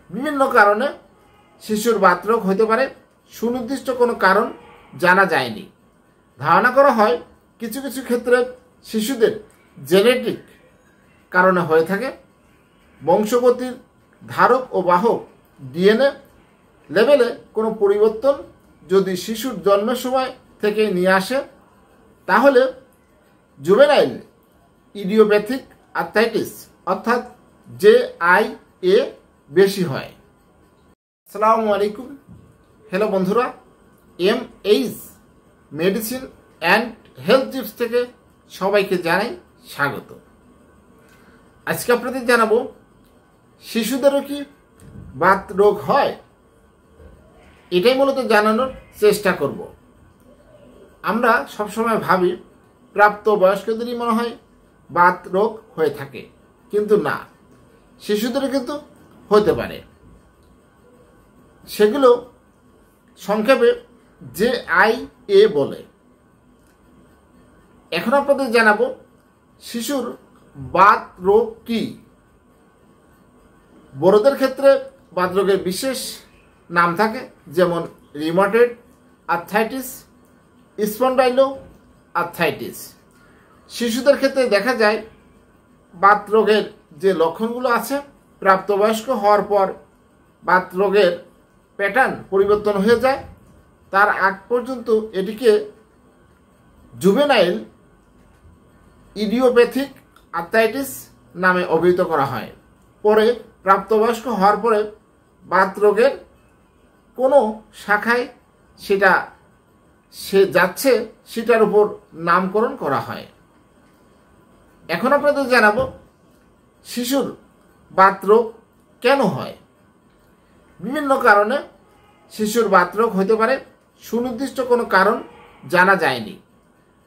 বিভিন্ন কারণে শিশুর বাতরোগ হতে পারে, সুনির্দিষ্ট কোনো কারণ জানা যায়নি। ধারণা করা হয় কিছু কিছু ক্ষেত্রে শিশুদের জেনেটিক কারণে হয়ে থাকে। বংশগতির ধারক ও বাহক ডিএনএ লেভেলে কোনো পরিবর্তন যদি শিশুর জন্মের সময় থেকে নিয়ে আসে, তাহলে জুভেনাইল ইডিওপ্যাথিক আর্থ্রাইটিস অর্থাৎ JIA বেশি হয়। আসসালামু আলাইকুম। হ্যালো বন্ধুরা, MH medicine and health tips থেকে সবাইকে জানাই স্বাগত। আজকে আপনাদের জানাবো শিশুদেরও কি বাত রোগ হয়, এটাই মূলত জানানোর চেষ্টা করব। আমরা সবসময় ভাবি প্রাপ্ত বয়স্কদেরই মনে হয় বাত রোগ হয়ে থাকে, কিন্তু না, শিশুদেরও কিন্তু হতে পারে। সেগুলো সংক্ষেপে JIA বলে। এখন আপনাদের জানাবো শিশুর বাত রোগ কি। বড়দের ক্ষেত্রে বাত রোগের বিশেষ নাম থাকে, যেমন রিউমাটয়েড আর্থ্রাইটিস, স্পন্ডাইলো আর্থ্রাইটিস। শিশুদের ক্ষেত্রে দেখা যায় বাত রোগের যে লক্ষণগুলো আছে, প্রাপ্তবয়স্ক হওয়ার পর বাত রোগের প্যাটার্ন পরিবর্তন হয়ে যায়। তার আগ পর্যন্ত এটিকে জুভেনাইল ইডিওপ্যাথিক আর্থ্রাইটিস নামে অভিহিত করা হয়। পরে প্রাপ্তবয়স্ক হওয়ার পরে বাত রোগের কোনো শাখায় সেটা সে যাচ্ছে, সেটার উপর নামকরণ করা হয়। এখন আপনাদের জানাবো শিশুর বাত রোগ কেন হয়। বিভিন্ন কারণে শিশুর বাত রোগ হতে পারে, সুনির্দিষ্ট কোনো কারণ জানা যায়নি।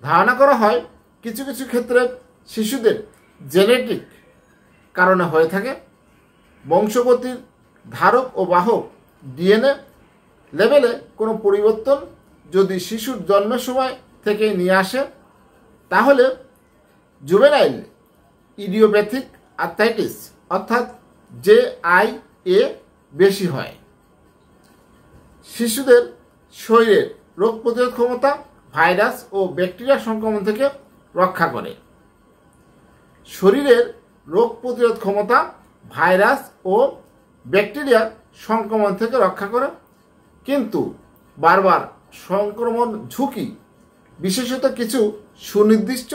ধারণা করা হয় কিছু কিছু ক্ষেত্রে শিশুদের জেনেটিক কারণে হয়ে থাকে। বংশগতির ধারক ও বাহক ডিএনএ লেভেলে কোনো পরিবর্তন যদি শিশুর জন্মের সময় থেকে নিয়ে আসে, তাহলে জুভেনাইল ইডিওপ্যাথিক আর্থ্রাইটিস অর্থাৎ JIA বেশি হয়। শিশুদের শরীরের রোগ প্রতিরোধ ক্ষমতা ভাইরাস ও ব্যাকটেরিয়া সংক্রমণ থেকে রক্ষা করে। শরীরের রোগ প্রতিরোধ ক্ষমতা ভাইরাস ও ব্যাকটেরিয়ার সংক্রমণ থেকে রক্ষা করে, কিন্তু বারবার সংক্রমণ ঝুঁকি, বিশেষত কিছু সুনির্দিষ্ট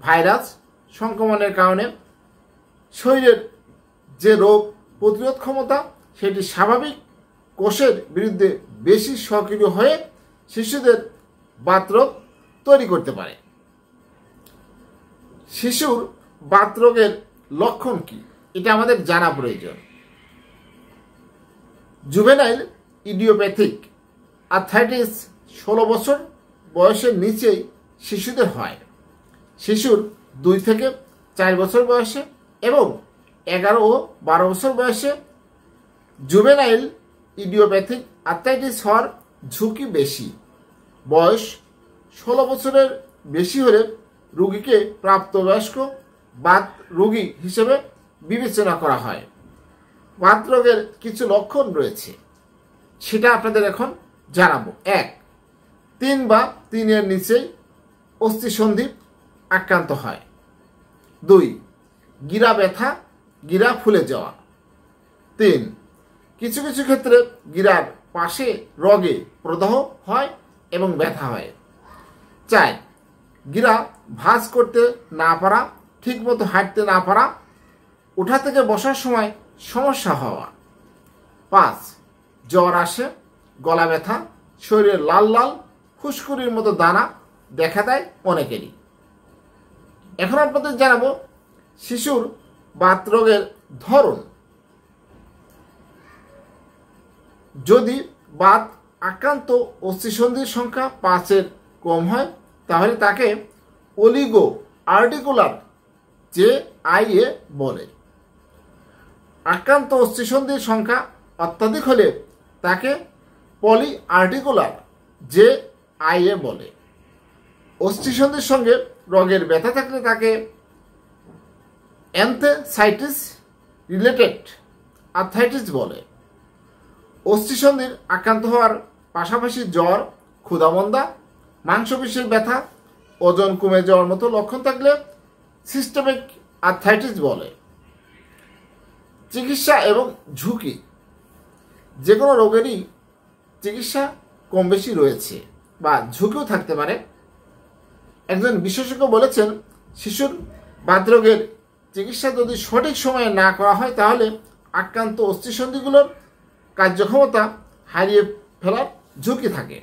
ভাইরাস সংক্রমণের কারণে শরীরের যে রোগ প্রতিরোধ ক্ষমতা সেটি স্বাভাবিক কোষের বিরুদ্ধে বেশি সক্রিয় হয়ে শিশুদের বাত রোগ তৈরি করতে পারে। শিশুর বাত রোগের লক্ষণ কি, এটা আমাদের জানা প্রয়োজন। জুভেনাইল ইডিওপ্যাথিক আর্থ্রাইটিস 16 বছর বয়সের নিচেই শিশুদের হয়। শিশুর 2 থেকে 4 বছর বয়সে এবং 11 ও 12 বছর বয়সে জুভেনাইল ইডিওপ্যাথিক আর্থ্রাইটিস হওয়ার ঝুঁকি বেশি। বয়স 16 বছরের বেশি হলে রোগীকে প্রাপ্তবয়স্ক বাত রোগী হিসেবে বিবেচনা করা হয়। বাত রোগের কিছু লক্ষণ রয়েছে, সেটা আপনাদের এখন জানাবো। 1. 3 বা 3-এর নিচেই অস্থিসন্ধি আক্রান্ত হয়। 2. গিরা ব্যথা, গিরা ফুলে যাওয়া। 3. কিছু কিছু ক্ষেত্রে গিরার পাশে রগে প্রদাহ হয় এবং ব্যথা হয়। 4. গিরা ভাঁজ করতে না পারা, ঠিকমতো হাঁটতে না পারা, ওঠা থেকে বসার সময় সমস্যা হওয়া। 5. জ্বর আসে, গলা ব্যথা, শরীরে লাল লাল ফুসকুড়ির মতো দানা দেখা দেয় অনেকেরই। এখন আপনাদের জানাবো শিশুর বাত রোগের ধরন। যদি বাত আক্রান্ত অস্থিসন্ধির সংখ্যা 5-এর কম হয়, তাহলে তাকে অলিগো আর্টিকুলার JIA বলে। আক্রান্ত অস্থিসন্ধির সংখ্যা অত্যাধিক হলে তাকে পলি আর্টিকুলার JIA বলে। অস্থিসন্ধির সঙ্গে রগের ব্যথা থাকলে তাকে অ্যানথ্রাসাইটিস রিলেটেড আর্থ্রাইটিস বলে। অস্থিসন্ধির আক্রান্ত হওয়ার পাশাপাশি জ্বর, ক্ষুধামন্দা, মাংসপেশির ব্যথা, ওজন কমে যাওয়ার মতো লক্ষণ থাকলে সিস্টেমিক আর্থ্রাইটিস বলে। চিকিৎসা এবং ঝুঁকি। যে কোনো রোগেরই চিকিৎসা কম বেশি রয়েছে বা ঝুঁকিও থাকতে পারে। একজন বিশেষজ্ঞ বলেছেন, শিশুর বাতরোগের চিকিৎসা যদি সঠিক সময়ে না করা হয় তাহলে আক্রান্ত অস্থিসন্ধিগুলোর কার্যক্ষমতা হারিয়ে ফেলার ঝুঁকি থাকে।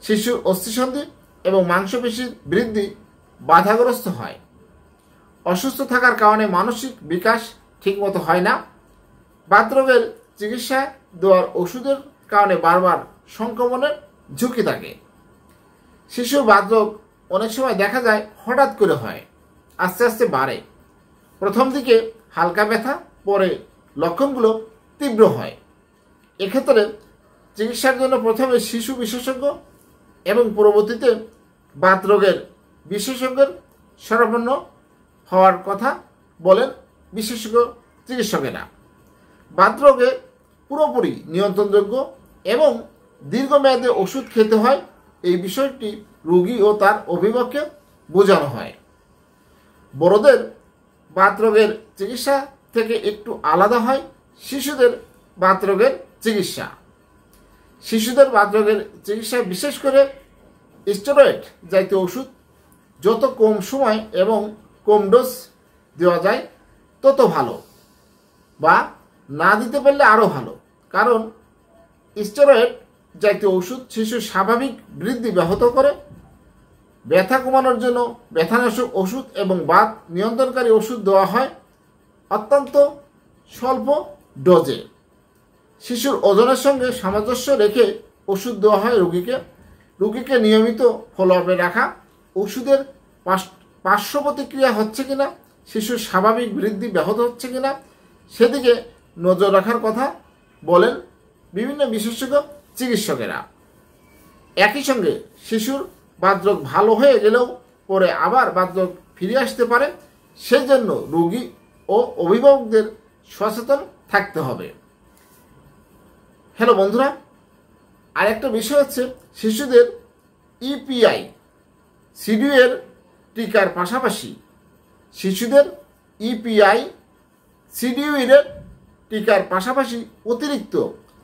শিশুর অস্থিসন্ধি এবং মাংসপেশির বৃদ্ধি বাধাগ্রস্ত হয়। অসুস্থ থাকার কারণে মানসিক বিকাশ ঠিকমতো হয় না। বাতরোগের চিকিৎসা দেওয়ার ওষুধের কারণে বারবার সংক্রমণের ঝুঁকি থাকে। শিশুর বাতরোগ অনেক সময় দেখা যায় হঠাৎ করে হয়, আস্তে আস্তে বাড়ে। প্রথম দিকে হালকা ব্যথা, পরে লক্ষণগুলো তীব্র হয়। এক্ষেত্রে চিকিৎসার জন্য প্রথমে শিশু বিশেষজ্ঞ এবং পরবর্তীতে বাতরোগের বিশেষজ্ঞের শরণাপন্ন হওয়ার কথা বলেন বিশেষজ্ঞ চিকিৎসকেরা। বাতরোগে পুরোপুরি নিয়ন্ত্রণযোগ্য এবং দীর্ঘমেয়াদে ওষুধ খেতে হয়, এই বিষয়টি রোগী ও তার অভিভাবককে বোঝানো হয়। বড়দের বাতরোগের চিকিৎসা থেকে একটু আলাদা হয় শিশুদের বাতরোগের চিকিৎসা। শিশুদের বাতরোগের চিকিৎসায় বিশেষ করে স্টেরয়েড জাতীয় ওষুধ যত কম সময় এবং কম ডোজ দেওয়া যায় তত ভালো, বা না দিতে পারলে আরও ভালো। কারণ স্টেরয়েড জাতীয় ওষুধ শিশুর স্বাভাবিক বৃদ্ধি ব্যাহত করে। ব্যথা কমানোর জন্য ব্যথানাশক ওষুধ এবং বাত নিয়ন্ত্রণকারী ওষুধ দেওয়া হয় অত্যন্ত স্বল্প ডোজে। শিশুর ওজনের সঙ্গে সামঞ্জস্য রেখে ওষুধ দেওয়া হয় রোগীকে নিয়মিত ফলো আপে রাখা, ওষুধের পার্শ্ব প্রতিক্রিয়া হচ্ছে কিনা, শিশুর স্বাভাবিক বৃদ্ধি ব্যাহত হচ্ছে কিনা সেদিকে নজর রাখার কথা বলেন বিভিন্ন বিশেষজ্ঞ চিকিৎসকেরা। একই সঙ্গে শিশুর বাতরোগ ভালো হয়ে গেলেও পরে আবার বাতরোগ ফিরে আসতে পারে, সেজন্য রোগী ও অভিভাবকদের সচেতন থাকতে হবে। হ্যালো বন্ধুরা, আরেকটা বিষয় হচ্ছে শিশুদের ইপিআই সিডিউ এর টিকার পাশাপাশি শিশুদের ইপিআই সিডিউ এর টিকার পাশাপাশি অতিরিক্ত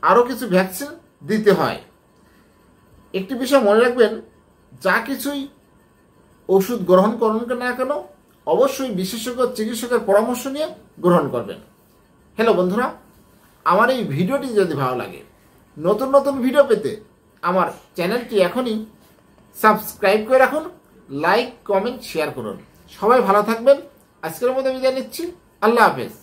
আরও কিছু ভ্যাকসিন দিতে হয়। একটি বিষয় মনে রাখবেন, যা কিছুই ওষুধ গ্রহণ করুন না কেন অবশ্যই বিশেষজ্ঞ চিকিৎসকের পরামর্শ নিয়ে গ্রহণ করবেন। হ্যালো বন্ধুরা, আমার এই ভিডিওটি যদি ভালো লাগে, নতুন নতুন ভিডিও পেতে আমার চ্যানেলটি এখনই সাবস্ক্রাইব করে রাখুন, লাইক, কমেন্ট, শেয়ার করুন। সবাই ভালো থাকবেন। আজকের মতো বিদায় নিচ্ছি। আল্লাহ হাফেজ।